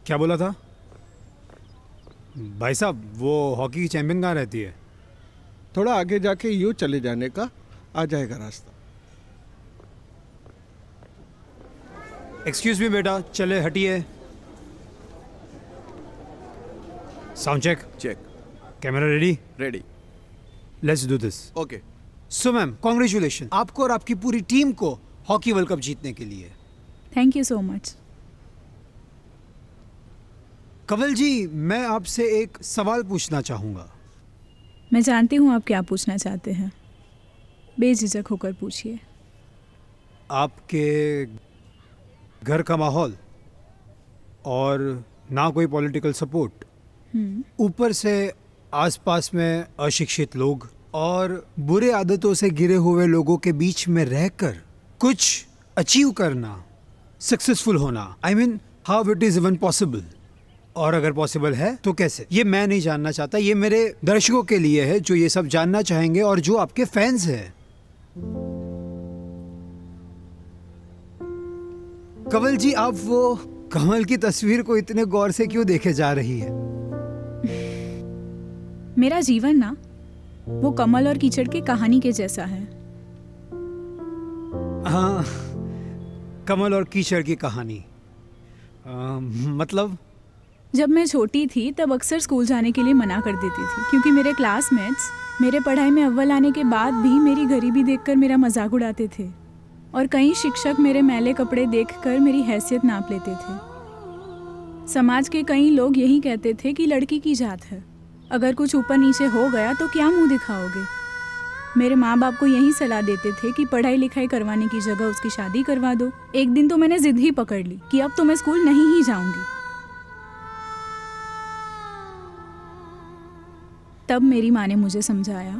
क्या बोला था भाई साहब? वो हॉकी की चैंपियन कहाँ रहती है? थोड़ा आगे जाके यूँ चले जाने का, आ जाएगा रास्ता। एक्सक्यूज मी बेटा, चले हटिए। Sound check. Check. Camera ready? Ready. Let's do this. Okay. So ma'am, congratulation आपको और आपकी पूरी टीम को हॉकी वर्ल्ड कप जीतने के लिए। Thank you so much. Kanwal ji, मैं आपसे एक सवाल पूछना चाहूँगा। मैं जानती हूँ आप क्या पूछना चाहते हैं, बेझिझक होकर पूछिए। आपके घर का माहौल और ना कोई पॉलिटिकल सपोर्ट, ऊपर से आसपास में अशिक्षित लोग और बुरे आदतों से गिरे हुए लोगों के बीच में रहकर कुछ अचीव करना, सक्सेसफुल होना, I mean how it is even possible, और अगर पॉसिबल है तो कैसे? ये मैं नहीं जानना चाहता, ये मेरे दर्शकों के लिए है जो ये सब जानना चाहेंगे और जो आपके फैंस हैं। कंवल जी, आप वो कमल की तस्वीर को इतने गौर से क्यों देखे जा रही है? मेरा जीवन ना वो कमल और कीचड़ की कहानी के जैसा है। हाँ, कमल और कीचड़ की कहानी। मतलब? जब मैं छोटी थी तब अक्सर स्कूल जाने के लिए मना कर देती थी, क्योंकि मेरे क्लासमेट्स मेरे पढ़ाई में अव्वल आने के बाद भी मेरी गरीबी देखकर मेरा मजाक उड़ाते थे, और कई शिक्षक मेरे मैले कपड़े देखकर मेरी हैसियत नाप लेते थे। समाज के कई लोग यही कहते थे कि लड़की की जात है, अगर कुछ ऊपर नीचे हो गया तो क्या मुंह दिखाओगे। मेरे माँ बाप को यही सलाह देते थे कि पढ़ाई लिखाई करवाने की जगह उसकी शादी करवा दो। एक दिन तो मैंने जिद ही पकड़ ली कि अब तो मैं स्कूल नहीं ही जाऊंगी। तब मेरी माँ ने मुझे समझाया,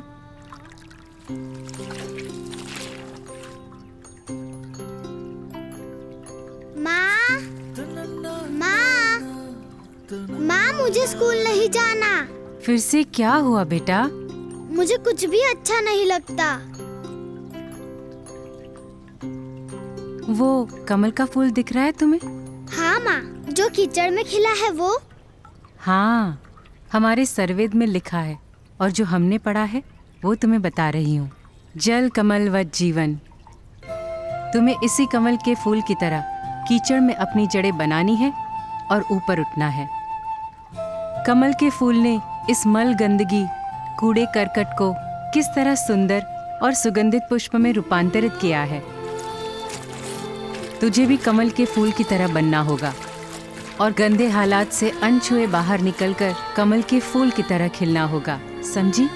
माँ, माँ, माँ, मुझे स्कूल नहीं जाना। फिर से क्या हुआ बेटा? मुझे कुछ भी अच्छा नहीं लगता। वो कमल का फूल दिख रहा है तुम्हें? हाँ माँ, जो कीचड़ में खिला है वो। हाँ, हमारे सर्वेद में लिखा है और जो हमने पढ़ा है वो तुम्हें बता रही हूँ। जल कमल व जीवन। तुम्हें इसी कमल के फूल की तरह कीचड़ में अपनी जड़ें बनानी है और ऊपर उठना है। कमल के फूल ने इस मल गंदगी, कूड़े करकट को किस तरह सुंदर और सुगंधित पुष्प में रूपांतरित किया है। तुझे भी कमल के फूल की तरह बनना होगा और गंदे हालात से अनछुए बाहर निकलकर कमल के फूल की तरह खिलना होगा, समझी?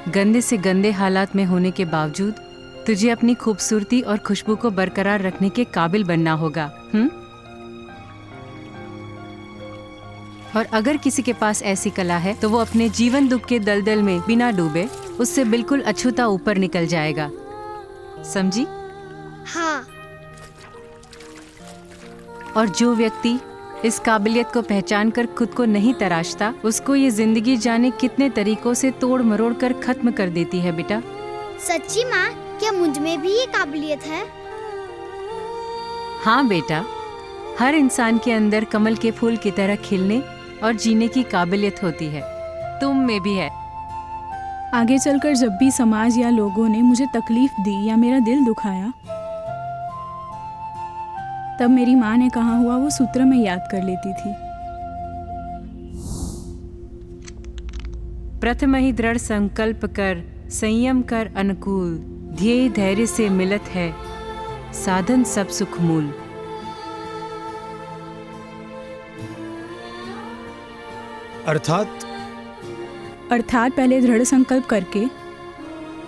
गंदे से गंदे हालात में होने के बावजूद तुझे अपनी खूबसूरती और खुशबू को बरकरार रखने के काबिल बनना होगा। और अगर किसी के पास ऐसी कला है तो वो अपने जीवन दुख के दलदल में बिना डूबे उससे बिल्कुल अछूता ऊपर निकल जाएगा, समझी? हाँ। और जो व्यक्ति इस काबिलियत को पहचान कर खुद को नहीं तराशता, उसको ये जिंदगी जाने कितने तरीकों से तोड़ मरोड़ कर खत्म कर देती है बेटा। सच्ची माँ, क्या मुझ में भी ये काबिलियत है? हाँ बेटा, हर इंसान के अंदर कमल के फूल की तरह खिलने और जीने की काबिलियत होती है। तुम में भी है। आगे चलकर जब भी समाज या लोगों ने मुझे तकलीफ दी या मेरा दिल दुखाया, तब मेरी माँ ने कहा हुआ वो सूत्र मैं याद कर लेती थी। प्रथम ही दृढ़ संकल्प कर, संयम कर अनुकूल, ध्येय धैर्य से मिलत है, साधन सब सुख मूल। अर्थात पहले दृढ़ संकल्प करके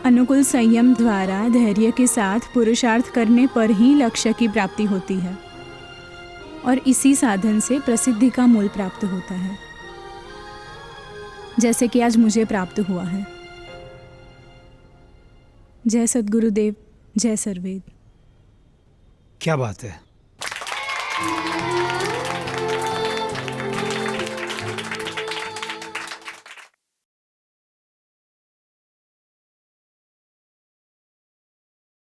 अनुकूल संयम द्वारा धैर्य के साथ पुरुषार्थ करने पर ही लक्ष्य की प्राप्ति होती है, और इसी साधन से प्रसिद्धि का मूल प्राप्त होता है, जैसे कि आज मुझे प्राप्त हुआ है। जय सद्गुरुदेव, जय सर्वेद। क्या बात है।